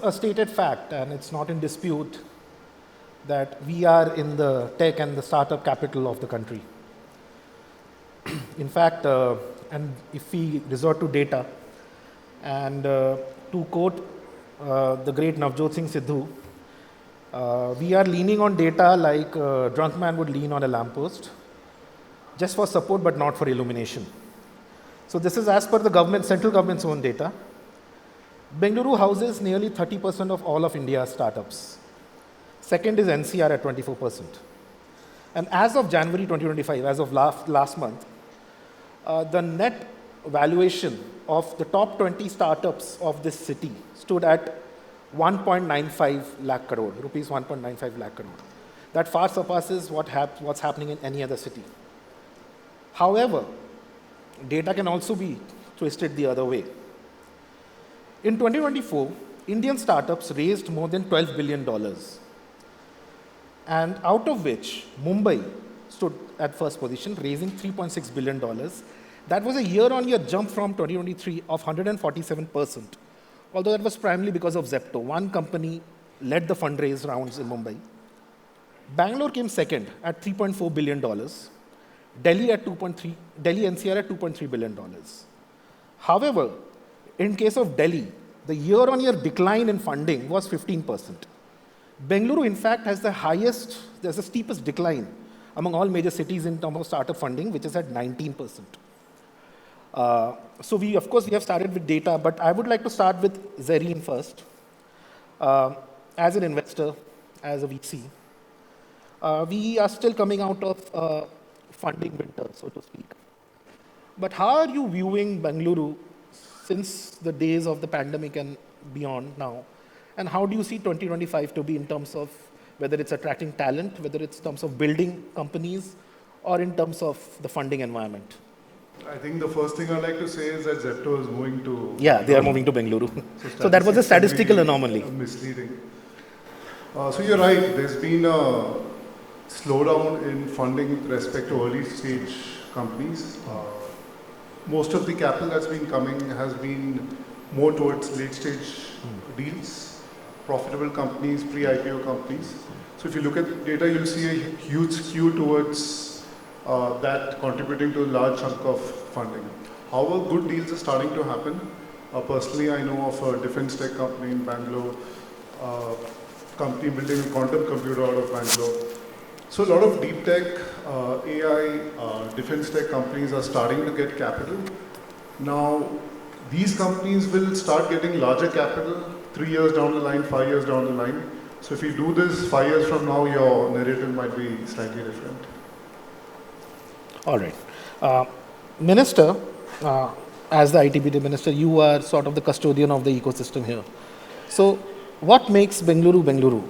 a stated fact, and it's not in dispute, that we are in the tech and the startup capital of the country. In fact, and if we resort to data, and to quote the great Navjot Singh Sidhu, we are leaning on data like a drunk man would lean on a lamppost, just for support but not for illumination. So this is as per the government, central government's own data. Bengaluru houses nearly 30% of all of India's startups. Second is NCR at 24%. And as of January 2025, as of last month, the net valuation of the top 20 startups of this city stood at 1.95 lakh crore, rupees 1.95 lakh crore. That far surpasses what's happening in any other city. However, data can also be twisted the other way. In 2024, Indian startups raised more than $12 billion. And out of which, Mumbai stood at first position, raising $3.6 billion. That was a year-on-year jump from 2023 of 147%, although that was primarily because of Zepto. One company led the fundraise rounds in Mumbai. Bangalore came second at $3.4 billion. Delhi NCR at $2.3 billion. However, in case of Delhi, the year-on-year decline in funding was 15%. Bengaluru, in fact, has there's the steepest decline among all major cities in terms of startup funding, which is at 19%. So we have started with data, but I would like to start with Zerin first. As an investor, as a VC, we are still coming out of funding winter, so to speak. But how are you viewing Bengaluru since the days of the pandemic and beyond now? And how do you see 2025 to be in terms of whether it's attracting talent, whether it's in terms of building companies, or in terms of the funding environment? I think the first thing I'd like to say is that Zepto is moving to... Yeah, they are moving to Bengaluru. So that was a statistical anomaly. Misleading. So you're right, there's been a slowdown in funding with respect to early stage companies. Most of the capital that's been coming has been more towards late stage deals, profitable companies, pre-IPO companies. So if you look at the data, you'll see a huge skew towards that contributing to a large chunk of funding. However, good deals are starting to happen. Personally, I know of a defense tech company in Bangalore, company building a quantum computer out of Bangalore. So a lot of deep tech, AI, defense tech companies are starting to get capital. Now, these companies will start getting larger capital 3 years down the line, 5 years down the line. So if you do this 5 years from now, your narrative might be slightly different. All right. Minister, as the ITBT minister, you are sort of the custodian of the ecosystem here. So what makes Bengaluru Bengaluru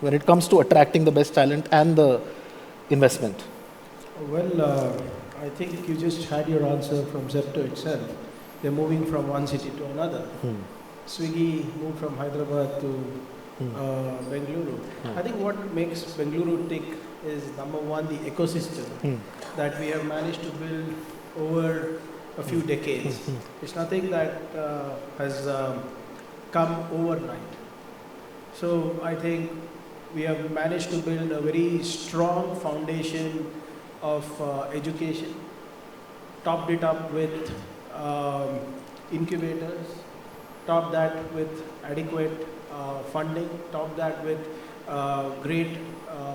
when it comes to attracting the best talent and the investment? Well, I think you just had your answer from Zepto itself. They're moving from one city to another. Swiggy moved from Hyderabad to Bengaluru. I think what makes Bengaluru tick is, number one, the ecosystem that we have managed to build over a few decades. It's nothing that has come overnight. So I think we have managed to build a very strong foundation of education, topped it up with incubators, topped that with adequate funding, topped that with great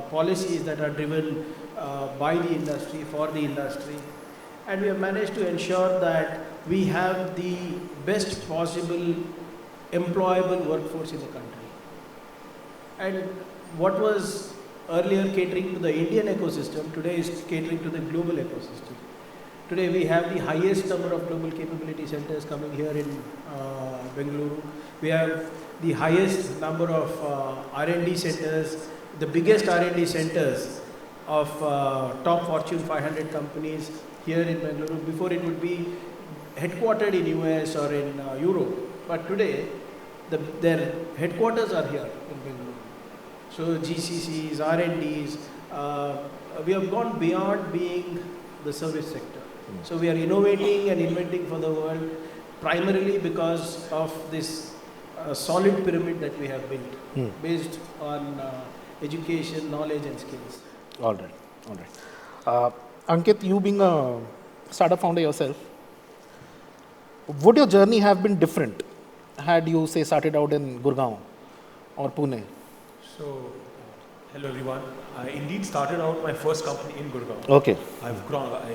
policies that are driven by the industry, for the industry. And we have managed to ensure that we have the best possible employable workforce in the country. And what was earlier catering to the Indian ecosystem, today is catering to the global ecosystem. Today we have the highest number of global capability centers coming here in Bengaluru. We have the highest number of R&D centers, the biggest R&D centers of top Fortune 500 companies here in Bengaluru. Before it would be headquartered in US or in Europe, but today their headquarters are here in Bengaluru. So GCCs, R&Ds, we have gone beyond being the service sector. So we are innovating and inventing for the world primarily because of this a solid pyramid that we have built based on education, knowledge and skills. All right, all right. Ankit, you being a startup founder yourself, would your journey have been different had you, say, started out in Gurgaon or Pune? So, hello everyone. I indeed started out my first company in Gurgaon. Okay. I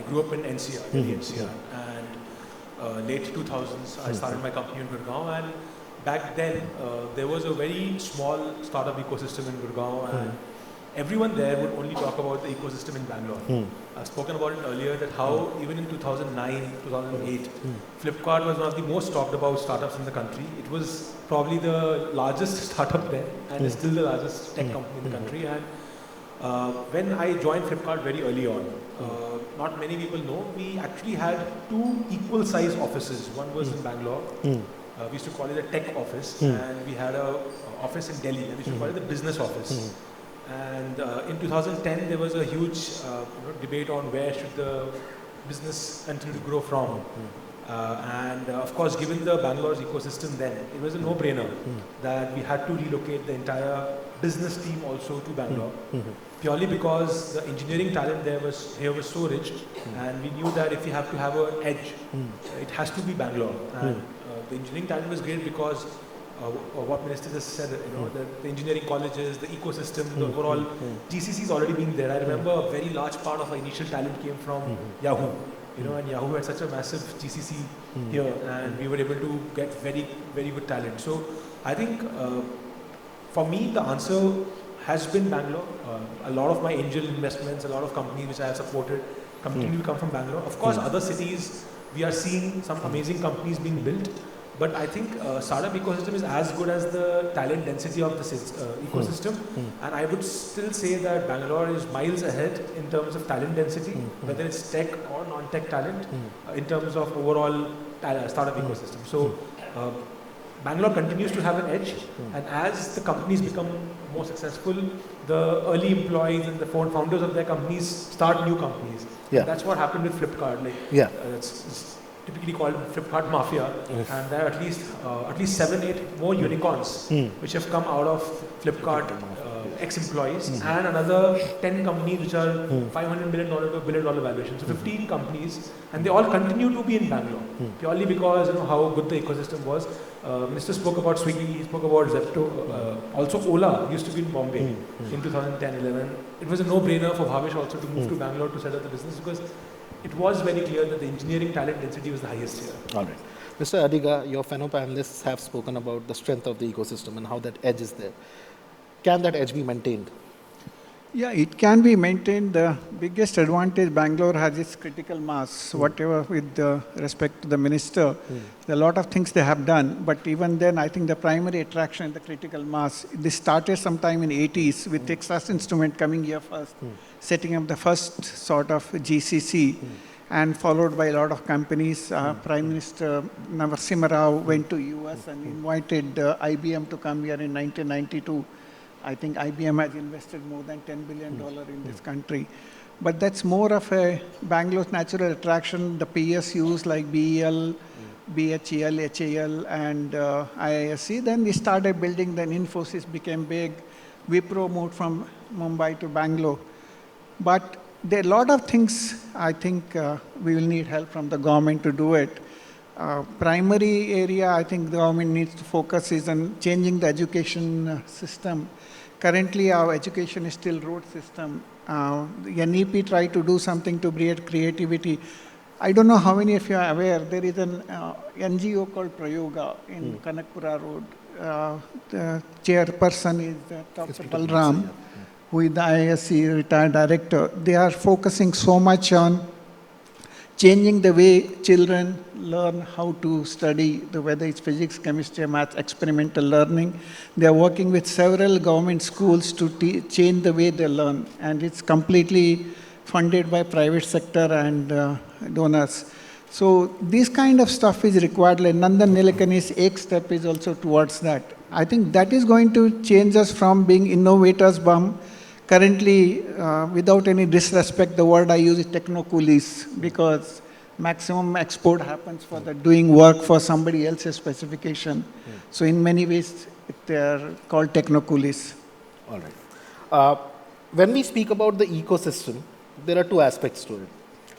grew up in NCR, Delhi NCR, and late 2000s I started my company in Gurgaon, and back then there was a very small startup ecosystem in Gurgaon, and everyone there would only talk about the ecosystem in Bangalore. I've spoken about it earlier that how even in 2009, 2008, Flipkart was one of the most talked about startups in the country. It was probably the largest startup there and is still the largest tech company in the country. And when I joined Flipkart very early on, not many people know, we actually had two equal size offices. One was in Bangalore. We used to call it a tech office, and we had a office in Delhi, and we used to call it the business office. And in 2010, there was a huge debate on where should the business continue to grow from. And of course, given the Bangalore's ecosystem then, it was a no-brainer that we had to relocate the entire business team also to Bangalore, purely because the engineering talent there was so rich, and we knew that if we have to have an edge, it has to be Bangalore. And the engineering talent was great because what Minister just said, the engineering colleges, the ecosystem, the overall GCC is already being there. I remember a very large part of our initial talent came from Yahoo, and Yahoo had such a massive GCC here, and we were able to get very, very good talent. So I think for me, the answer has been Bangalore. A lot of my angel investments, a lot of companies which I have supported continue to come from Bangalore. Of course, other cities, we are seeing some amazing companies being built. But I think startup ecosystem is as good as the talent density of the ecosystem. And I would still say that Bangalore is miles ahead in terms of talent density, whether it's tech or non-tech talent, in terms of overall startup ecosystem. So Bangalore continues to have an edge, and as the companies become more successful, the early employees and the founders of their companies start new companies. Yeah. That's what happened with Flipkart. It's typically called Flipkart Mafia, and there are at least 7-8 more unicorns which have come out of Flipkart ex-employees, and another 10 companies which are $500 million to $1 billion valuation. So 15 companies, and they all continue to be in Bangalore, purely because how good the ecosystem was. Minister spoke about Swiggy, he spoke about Zepto, also Ola used to be in Bombay in 2010-11. It was a no-brainer for Bhavesh also to move to Bangalore to set up the business, because it was very clear that the engineering talent density was the highest here. All right. Mr. Adiga, your fellow panelists have spoken about the strength of the ecosystem and how that edge is there. Can that edge be maintained? Yeah, it can be maintained. The biggest advantage Bangalore has is critical mass, whatever with respect to the minister. There are a lot of things they have done, but even then I think the primary attraction is the critical mass. This started sometime in 80s with Texas Instrument coming here first, setting up the first sort of GCC, and followed by a lot of companies. Prime Minister Narasimha Rao went to US and invited IBM to come here in 1992. I think IBM has invested more than $10 billion in this country. But that's more of a Bangalore's natural attraction. The PSUs like BEL, BHEL, HAL, and IISc. Then we started building, then Infosys became big. Wipro moved from Mumbai to Bangalore. But there are a lot of things I think we will need help from the government to do it. Primary area I think the government needs to focus is on changing the education system. Currently our education is still rote system. The NEP tried to do something to create creativity. I don't know how many of you are aware, there is an NGO called Prayoga in Kanakpura Road. The chairperson is Dr. Balram, who is the IISc retired director. They are focusing so much on changing the way children learn how to study, whether it's physics, chemistry, math, experimental learning. They are working with several government schools to change the way they learn, and it's completely funded by private sector and donors. So this kind of stuff is required. Like Nandan Nilekani's Ek Step is also towards that. I think that is going to change us from being innovators bum. Currently, without any disrespect, the word I use is techno-coolies, because maximum export happens for the doing work for somebody else's specification. So in many ways, they are called techno-coolies. All right. Uh, when we speak about the ecosystem, there are two aspects to it.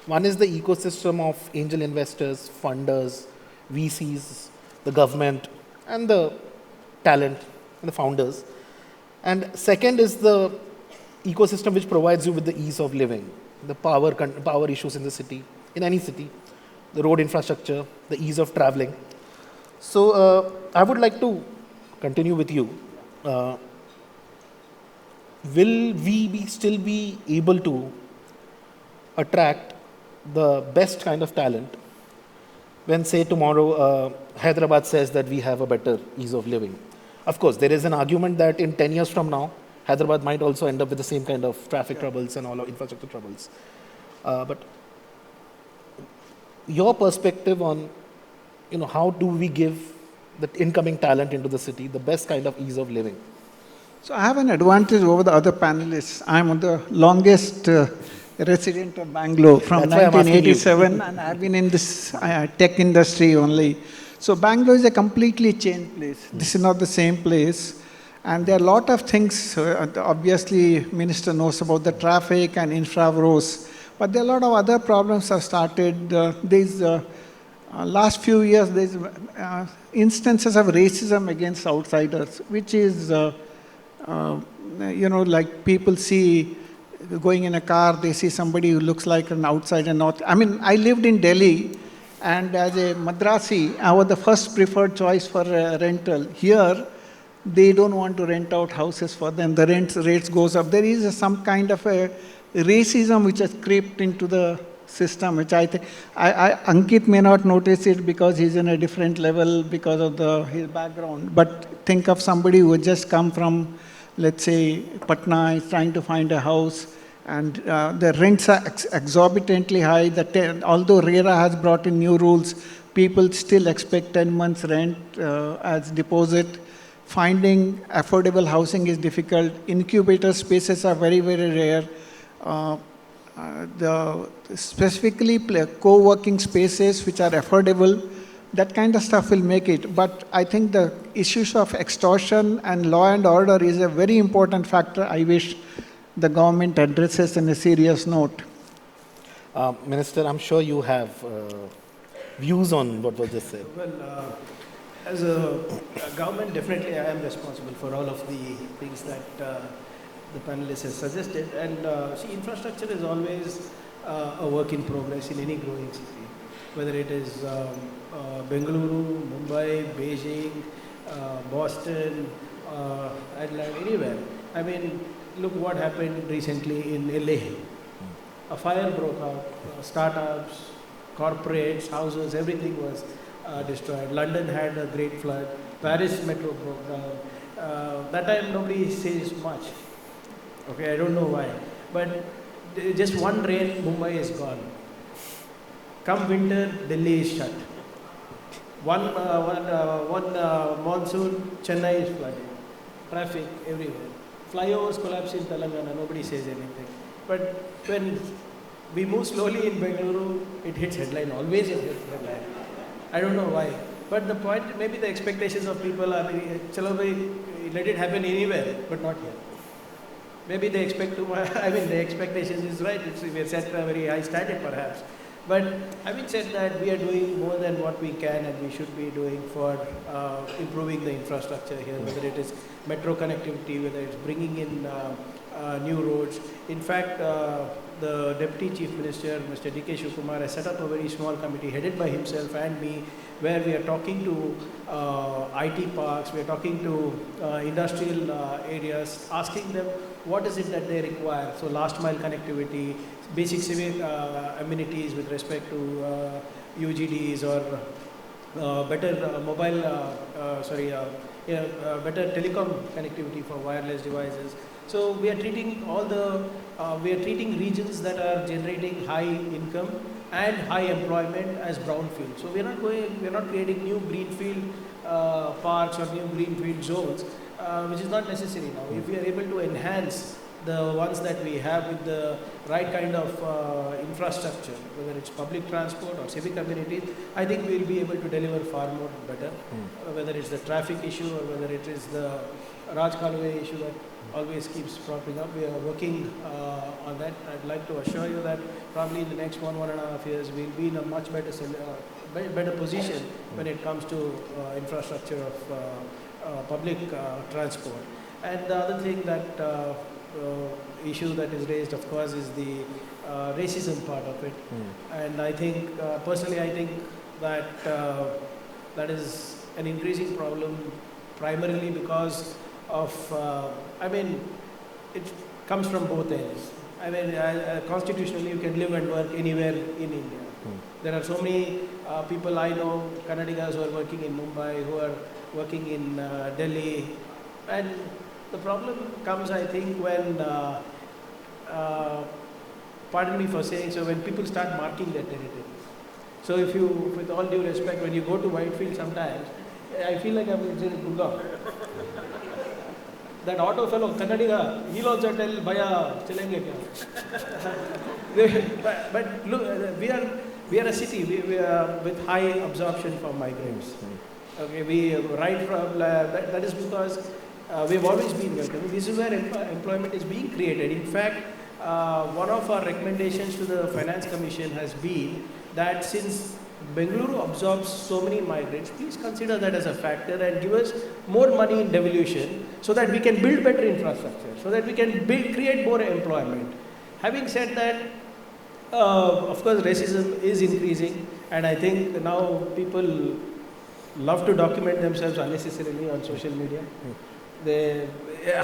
One is the ecosystem of angel investors, funders, VCs, the government, and the talent, and the founders. And second is the ecosystem which provides you with the ease of living, the power issues in the city, in any city, the road infrastructure, the ease of traveling. So I would like to continue with you. Will we still be able to attract the best kind of talent when, say, tomorrow Hyderabad says that we have a better ease of living? Of course, there is an argument that in 10 years from now, Hyderabad might also end up with the same kind of traffic troubles and all of infrastructure troubles. But your perspective on, how do we give the incoming talent into the city the best kind of ease of living? So I have an advantage over the other panelists. I'm the longest resident of Bangalore from 1987, and I've been in this tech industry only. So Bangalore is a completely changed place. This is not the same place. And there are a lot of things, obviously, Minister knows about the traffic and infra roads, but there are a lot of other problems have started. Last few years, there's instances of racism against outsiders, which is, like people see going in a car, they see somebody who looks like an outsider. I lived in Delhi, and as a Madrasi, I was the first preferred choice for rental. Here, they don't want to rent out houses for them. The rates goes up. There is some kind of a racism which has crept into the system, which I think, Ankit may not notice it because he's in a different level because of his background. But think of somebody who just come from, let's say, Patna, is trying to find a house, and the rents are exorbitantly high. Although RERA has brought in new rules, people still expect 10 months rent as deposit. Finding affordable housing is difficult. Incubator spaces are very, very rare. Specifically co-working spaces which are affordable, that kind of stuff will make it. But I think the issues of extortion and law and order is a very important factor I wish the government addresses in a serious note. Minister, I'm sure you have views on what was just said. Well, as a government, definitely I am responsible for all of the things that the panelists have suggested. And see, infrastructure is always a work in progress in any growing city, whether it is Bengaluru, Mumbai, Beijing, Boston, Adelaide, anywhere. I mean, look what happened recently in LA. A fire broke out, startups, corporates, houses, everything was destroyed. London had a great flood. Paris metro broke down. That time nobody says much. Okay, I don't know why. But just one rain, Mumbai is gone. Come winter, Delhi is shut. One monsoon, Chennai is flooded. Traffic everywhere. Flyovers collapse in Telangana, nobody says anything. But when we move slowly in Bengaluru, it hits headline, always it hits headline. I don't know why. But the point, maybe the expectations of people are, chalo bhai, let it happen anywhere, but not here. Maybe they expect too much. I mean, the expectations is right. We have set a very high standard, perhaps. But having said that, we are doing more than what we can and we should be doing for improving the infrastructure here, whether it is metro connectivity, whether it's bringing in new roads. In fact, the Deputy Chief Minister, Mr. D.K. Shivakumar, has set up a very small committee headed by himself and me, where we are talking to IT parks, we are talking to industrial areas, asking them what is it that they require. So last mile connectivity, basic civic amenities with respect to UGDs or better better telecom connectivity for wireless devices. So we are treating regions that are generating high income and high employment as brownfield. So we are not creating new greenfield parks or new greenfield zones, which is not necessary now. If we are able to enhance the ones that we have with the right kind of infrastructure, whether it's public transport or civic amenities, I think we'll be able to deliver far more better. Whether it's the traffic issue or whether it is the Raj Kalwe issue that always keeps propping up, we are working on that. I'd like to assure you that probably in the next 1.5 years, we'll be in a much better position when it comes to infrastructure of public transport. And the other thing that issue that is raised, of course, is the racism part of it. And I think, personally, I think that that is an increasing problem primarily because of, I mean, it comes from both ends. I mean, constitutionally, you can live and work anywhere in India. There are so many people I know, Kannadigas who are working in Mumbai, who are working in Delhi, and the problem comes, I think, when, pardon me for saying so, when people start marking their territories. So if you, with all due respect, when you go to Whitefield sometimes, I feel like I'm in Gurgaon. That auto fellow, Kannadiga, he'll also tell, Bhaiya, chalenge kya? But look, we are a city we are with high absorption for migrants. Okay, we right from, that is because we've always been welcoming. This is where employment is being created. In fact, one of our recommendations to the Finance Commission has been that since Bengaluru absorbs so many migrants, please consider that as a factor and give us more money in devolution so that we can build better infrastructure, so that we can create more employment. Having said that, of course, racism is increasing, and I think now people love to document themselves unnecessarily on social media.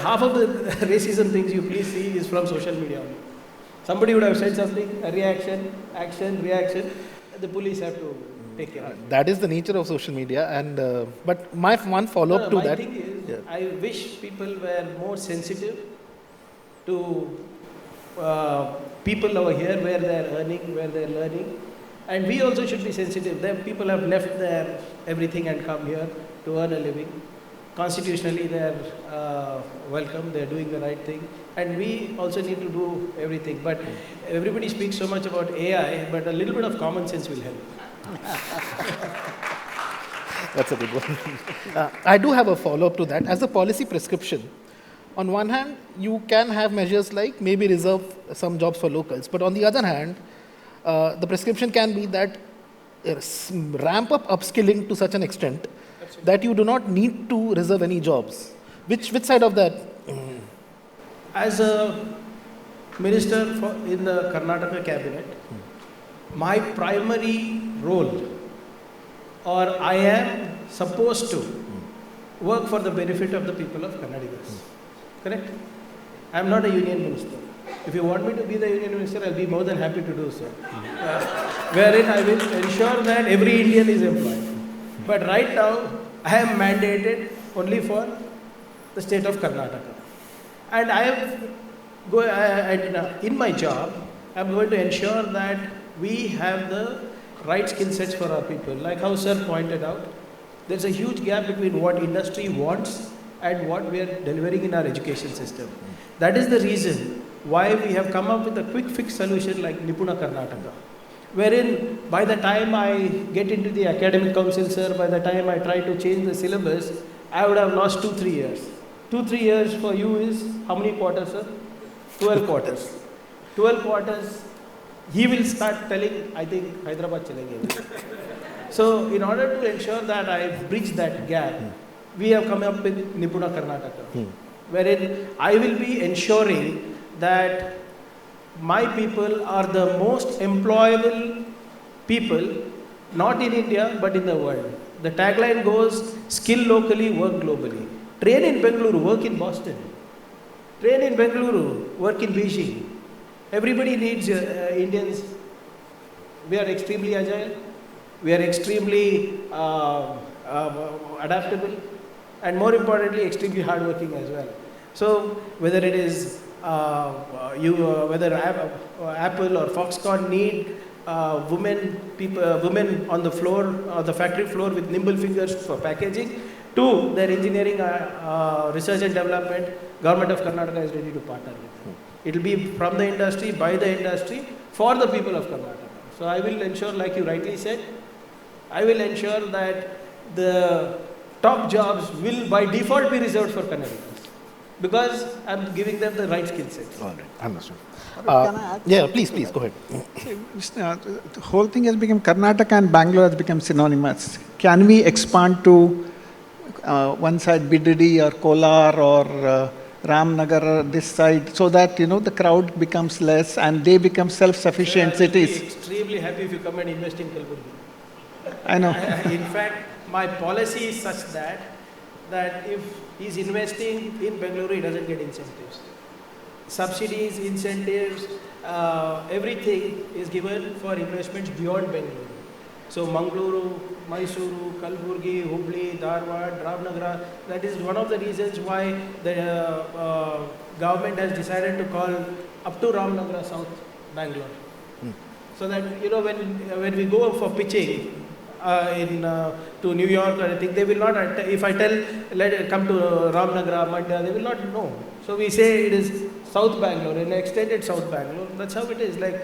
Half of the racism things you please see is from social media only. Somebody would have said something, a reaction, action, reaction. The police have to take care of it. That is the nature of social media. And but my one follow-up to my that. thing is, I wish people were more sensitive to people over here where they're earning, where they're learning. And we also should be sensitive. Them people have left their everything and come here to earn a living. Constitutionally, they're welcome, they're doing the right thing. And we also need to do everything. But everybody speaks so much about AI, but a little bit of common sense will help. That's a good one. I do have a follow-up to that. As a policy prescription, on one hand, you can have measures like maybe reserve some jobs for locals. But on the other hand, the prescription can be that ramp up upskilling to such an extent that you do not need to reserve any jobs. Which side of that? As a minister in the Karnataka cabinet, my primary role, or I am supposed to work for the benefit of the people of Kannadigas. Correct? I am not a union minister. If you want me to be the union minister, I'll be more than happy to do so. Wherein I will ensure that every Indian is employed. But right now, I am mandated only for the state of Karnataka. And I am, in my job, I'm going to ensure that we have the right skill sets for our people. Like how sir pointed out, there's a huge gap between what industry wants and what we are delivering in our education system. That is the reason why we have come up with a quick fix solution like Nipuna Karnataka, wherein by the time I get into the academic council, sir, by the time I try to change the syllabus, I would have lost 2-3 years. 2-3 years for you is how many quarters, sir? 12 quarters. 12 quarters, he will start telling, I think, Hyderabad chalenge. So, in order to ensure that I bridge that gap, we have come up with Nipuna Karnataka, wherein I will be ensuring that my people are the most employable people, not in India, but in the world. The tagline goes, skill locally, work globally. Train in Bengaluru, work in Boston. Train in Bengaluru, work in Beijing. Everybody needs Indians. We are extremely agile. We are extremely adaptable. And more importantly, extremely hardworking as well. So whether it is whether Apple or Foxconn need women on the floor, the factory floor with nimble fingers for packaging, to their engineering, research and development, Government of Karnataka is ready to partner with. It will be from the industry, by the industry, for the people of Karnataka. So I will ensure, like you rightly said, I will ensure that the top jobs will by default be reserved for Kannadigas, because I'm giving them the right skill sets. All right, understood. Can I add? Yeah, please, go ahead. The whole thing has become, Karnataka and Bangalore has become synonymous. Can we expand to one side Bidadi or Kolar or Ramnagar or this side, so that, the crowd becomes less and they become self-sufficient cities? I will be extremely happy if you come and invest in Kalburgi. I know. In fact, my policy is such that if he's investing in Bengaluru, he doesn't get incentives. Subsidies, incentives, everything is given for investments beyond Bengaluru. So Mangaluru, Mysuru, Kalburgi, Hubli, Dharwad, Ramnagar, that is one of the reasons why the government has decided to call up to Ramnagar South Bangalore. So that, when we go for pitching to New York or anything, they will not, if I tell, come to Ramnagar, Mandya, they will not know. So we say it is South Bangalore, an extended South Bangalore. That's how it is. Like,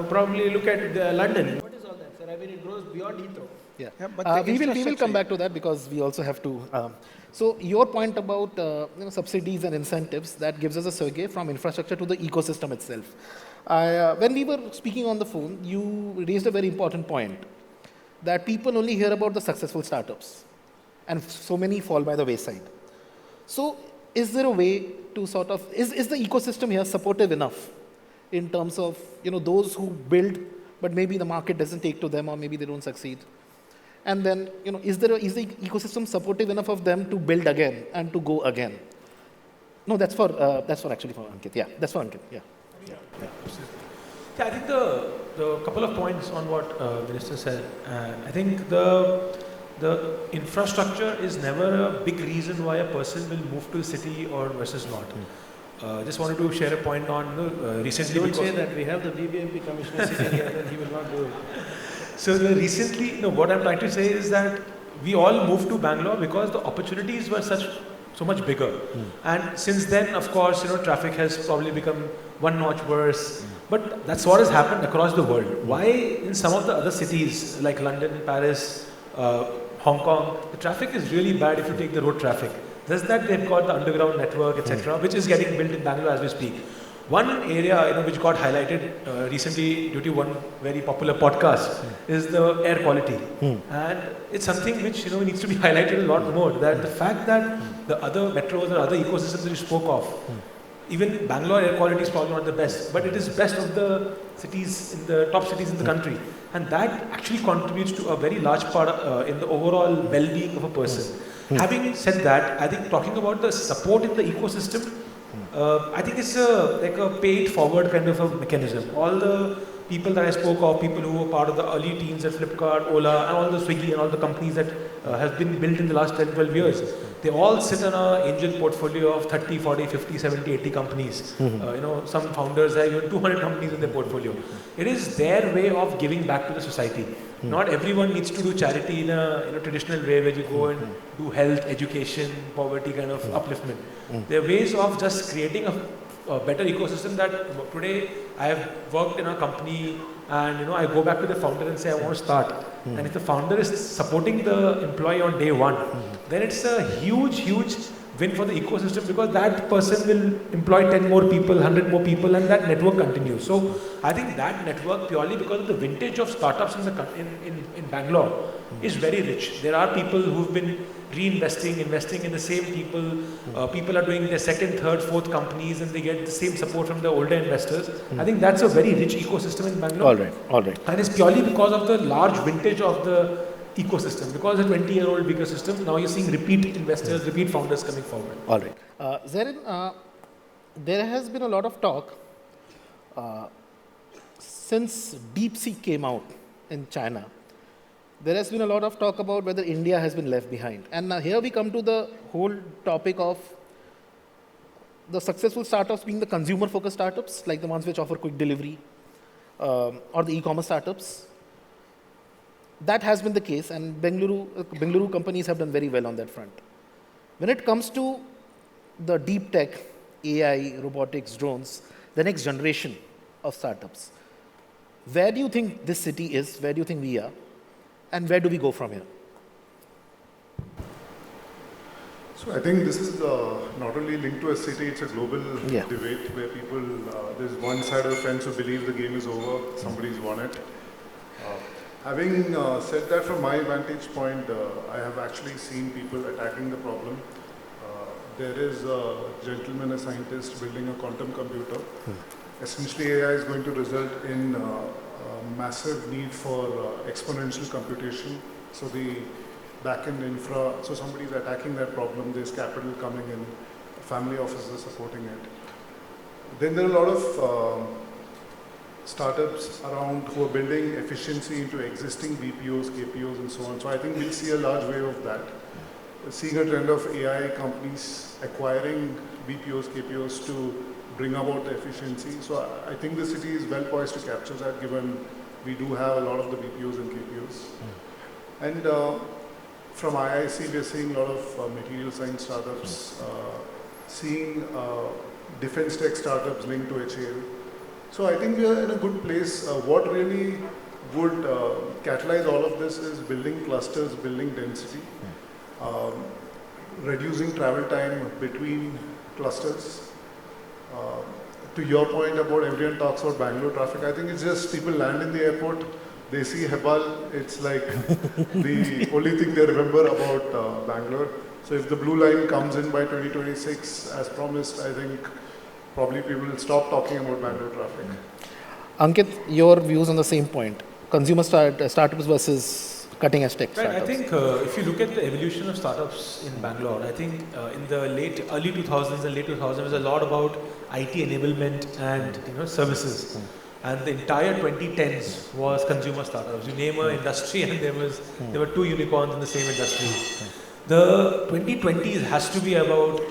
probably look at London. What is all that, sir? I mean, it grows beyond Heathrow. Yeah, but we will come back to that, because we also have to. So your point about subsidies and incentives, that gives us a segue from infrastructure to the ecosystem itself. When we were speaking on the phone, you raised a very important point, that people only hear about the successful startups, and so many fall by the wayside. So is there a way to sort of, is the ecosystem here supportive enough in terms of those who build, but maybe the market doesn't take to them, or maybe they don't succeed? And then, is the ecosystem supportive enough of them to build again and to go again? No, that's for actually for Ankit. Yeah, that's for Ankit. Yeah. Yeah, I think the couple of points on what Minister said. I think the infrastructure is never a big reason why a person will move to a city or versus not. Just wanted to share a point on recently. Don't say that. We have the BBMP commissioner sitting here, and he will not do it. So what I'm trying to say is that we all moved to Bangalore because the opportunities were so much bigger. And since then, of course, traffic has probably become one notch worse. But that's what has happened across the world. Why in some of the other cities like London, Paris, Hong Kong, the traffic is really bad if you take the road traffic. There's that they've got the underground network, etc., which is getting built in Bangalore as we speak. One area which got highlighted recently due to one very popular podcast is the air quality. And it's something which needs to be highlighted a lot more, that the fact that the other metros or other ecosystems that you spoke of, even Bangalore air quality is probably not the best, but it is best of the cities, in the top cities in the country. And that actually contributes to a very large part in the overall well-being of a person. Having said that, I think talking about the support in the ecosystem, I think it's like a pay-it-forward kind of a mechanism. All the people that I spoke of, people who were part of the early teams at Flipkart, Ola, and all the Swiggy and all the companies that have been built in the last 10, 12 years, they all sit on an angel portfolio of 30, 40, 50, 70, 80 companies. Some founders have even 200 companies in their portfolio. It is their way of giving back to the society. Not everyone needs to do charity in a traditional way where you go and do health, education, poverty kind of upliftment. There are ways of just creating a better ecosystem. That today I have worked in a company and I go back to the founder and say I want to start. And if the founder is supporting the employee on day one, then it's a huge win for the ecosystem, because that person will employ 10 more people, 100 more people, and that network continues. So I think that network, purely because of the vintage of startups in Bangalore, is very rich. There are people who've been reinvesting, investing in the same people. People are doing their second, third, fourth companies, and they get the same support from the older investors. I think that's a very rich ecosystem in Bangalore. All right. And it's purely because of the large vintage of the ecosystem. Because a 20-year-old ecosystem, now you're seeing repeat investors, repeat founders coming forward. All right. Zerin, there has been a lot of talk since DeepSeek came out in China. There has been a lot of talk about whether India has been left behind. And here we come to the whole topic of the successful startups being the consumer-focused startups, like the ones which offer quick delivery, or the e-commerce startups. That has been the case, and Bengaluru companies have done very well on that front. When it comes to the deep tech, AI, robotics, drones, the next generation of startups. Where do you think this city is? Where do you think we are? And where do we go from here? So I think this is not only linked to a city, it's a global Yeah. debate where people, there's one side of the fence who believes the game is over, somebody's won it. Having said that, from my vantage point, I have actually seen people attacking the problem. There is a gentleman, a scientist, building a quantum computer. Essentially, AI is going to result in a massive need for exponential computation. So the back-end infra, so somebody is attacking that problem, there's capital coming in, family offices supporting it. Then there are a lot of startups around who are building efficiency into existing BPOs, KPOs and so on. So I think we'll see a large wave of that. Seeing a trend of AI companies acquiring BPOs, KPOs to bring about the efficiency. So I think the city is well poised to capture that, given we do have a lot of the BPOs and KPOs. And from IIC, we are seeing a lot of material science startups, seeing defense tech startups linked to HAL. So I think we are in a good place. What really would catalyze all of this is building clusters, building density, reducing travel time between clusters. To your point about everyone talks about Bangalore traffic, I think it's just people land in the airport, they see Hebal, it's like the only thing they remember about Bangalore. So if the blue line comes in by 2026, as promised, I think probably people will stop talking about Bangalore traffic. Ankit, your views on the same point. Consumer startups versus cutting edge tech Right, startups. I think if you look at the evolution of startups in Bangalore, I think in the early 2000s and late 2000s, there's a lot about IT enablement and services. And the entire 2010s was consumer startups. You name an industry and there were two unicorns in the same industry. The 2020s has to be about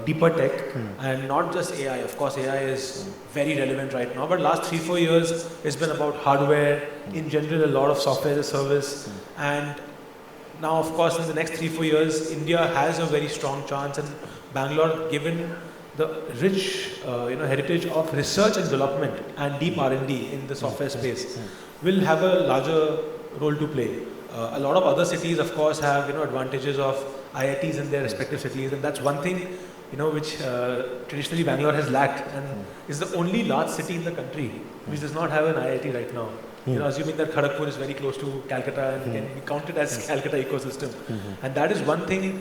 deeper tech and not just AI. Of course, AI is very relevant right now, but last 3-4 years it's been about hardware, in general a lot of software as a service, and now of course in the next 3-4 years India has a very strong chance, and Bangalore, given the rich heritage of research and development and deep R&D in the software space, will have a larger role to play. A lot of other cities of course have advantages of IITs in their respective cities, and that's one thing which traditionally Bangalore has lacked, and is the only large city in the country which does not have an IIT right now. Assuming that Kharagpur is very close to Calcutta and can be counted as Calcutta ecosystem, and that is one thing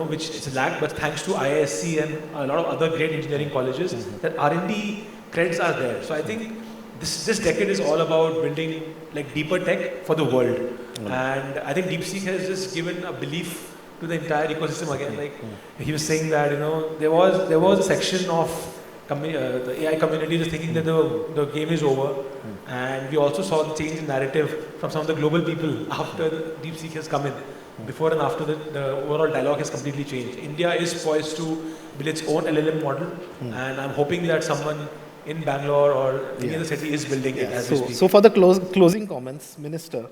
which is lacked. But thanks to IISc and a lot of other great engineering colleges, that R&D credits are there. So I think this decade is all about building like deeper tech for the world, and I think DeepSeek has just given a belief to the entire ecosystem again. Like he was saying that there was a section of the AI community just thinking that the game is over, and we also saw the change in narrative from some of the global people after DeepSeek has come in. Before and after the overall dialogue has completely changed. India is poised to build its own LLM model, and I'm hoping that someone in Bangalore or any other city is building it as we speak. So for the closing comments, Minister,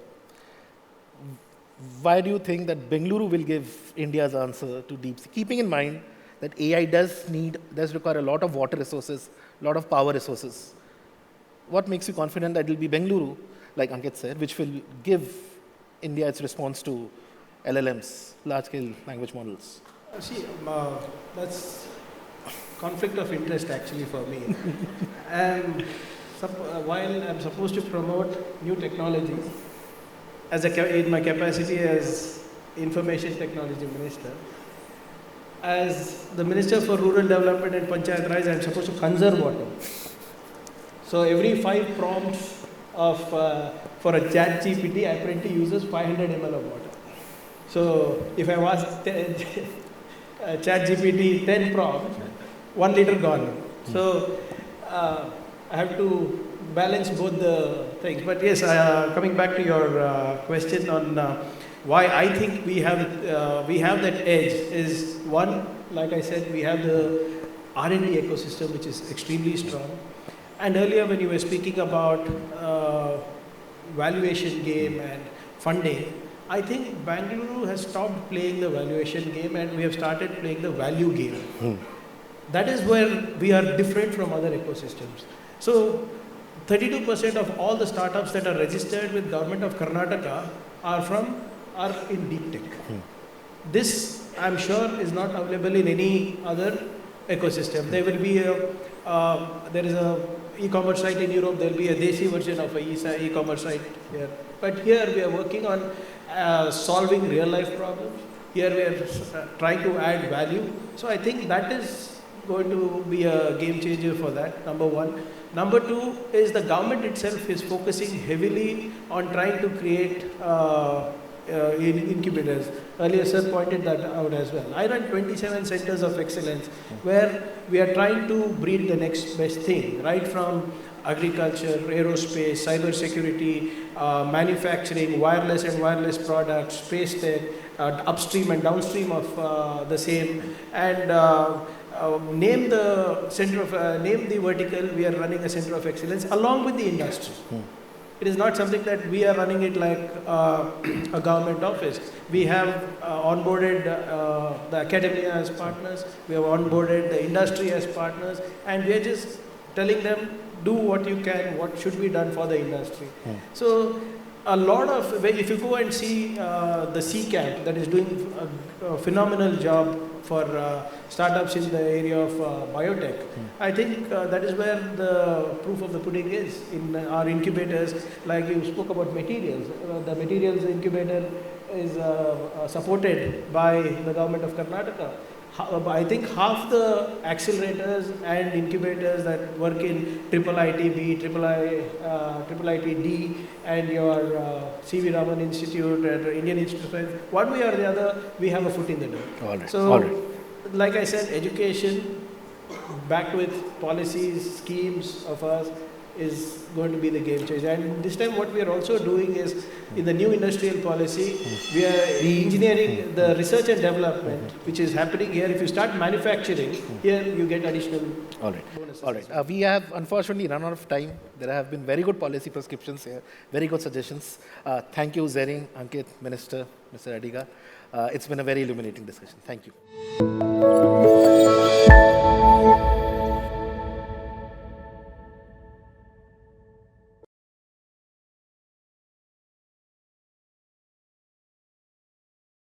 why do you think that Bengaluru will give India's answer to DeepSeek? Keeping in mind that AI does require a lot of water resources, a lot of power resources. What makes you confident that it will be Bengaluru, like Ankit said, which will give India its response to LLMs, large-scale language models? See, that's conflict of interest actually for me. While I'm supposed to promote new technologies, in my capacity as Information Technology Minister, as the Minister for Rural Development and Panchayat Raj, I'm supposed to conserve water. So every 5 prompts for a chat GPT apparently uses 500 ml of water. So if I ask chat GPT 10 prompts, 1 liter gone. So I have to balance both the things. But yes, coming back to your question on why I think we have that edge is, one, like I said, we have the R&D ecosystem which is extremely strong. And earlier when you were speaking about valuation game and funding, I think Bengaluru has stopped playing the valuation game and we have started playing the value game. That is where we are different from other ecosystems. So 32% of all the startups that are registered with government of Karnataka are in deep tech. This, I'm sure, is not available in any other ecosystem. There will be there is a e-commerce site in Europe. There will be a Desi version of a e-commerce site here. But here we are working on solving real life problems. Here we are trying to add value. So I think that is going to be a game changer for that, number one. Number two is the government itself is focusing heavily on trying to create incubators. Earlier sir pointed that out as well. I run 27 centers of excellence where we are trying to breed the next best thing, right from agriculture, aerospace, cyber security, manufacturing, wireless and wireless products, space tech, upstream and downstream of the same, and name the center of, name the vertical, we are running a center of excellence along with the industry. It is not something that we are running it like a government office. We have onboarded the academia as partners, we have onboarded the industry as partners, and we are just telling them, do what you can, what should be done for the industry. So a lot of, if you go and see the C Camp that is doing a phenomenal job for startups in the area of biotech, I think that is where the proof of the pudding is in our incubators. Like you spoke about materials, the materials incubator is supported by the government of Karnataka. I think half the accelerators and incubators that work in IIITB, IIITD, and your C.V. Raman Institute and Indian Institute of Science, one way or the other, we have a foot in the door. All right. So, like I said, education backed with policies, schemes of us is going to be the game changer. And this time what we are also doing is, in the new industrial policy, we are engineering the research and development, which is happening here. If you start manufacturing, here you get additional bonuses. All right. We have unfortunately run out of time. There have been very good policy prescriptions here, very good suggestions. Thank you, Zerin, Ankit, Minister, Mr. Adiga. It's been a very illuminating discussion. Thank you.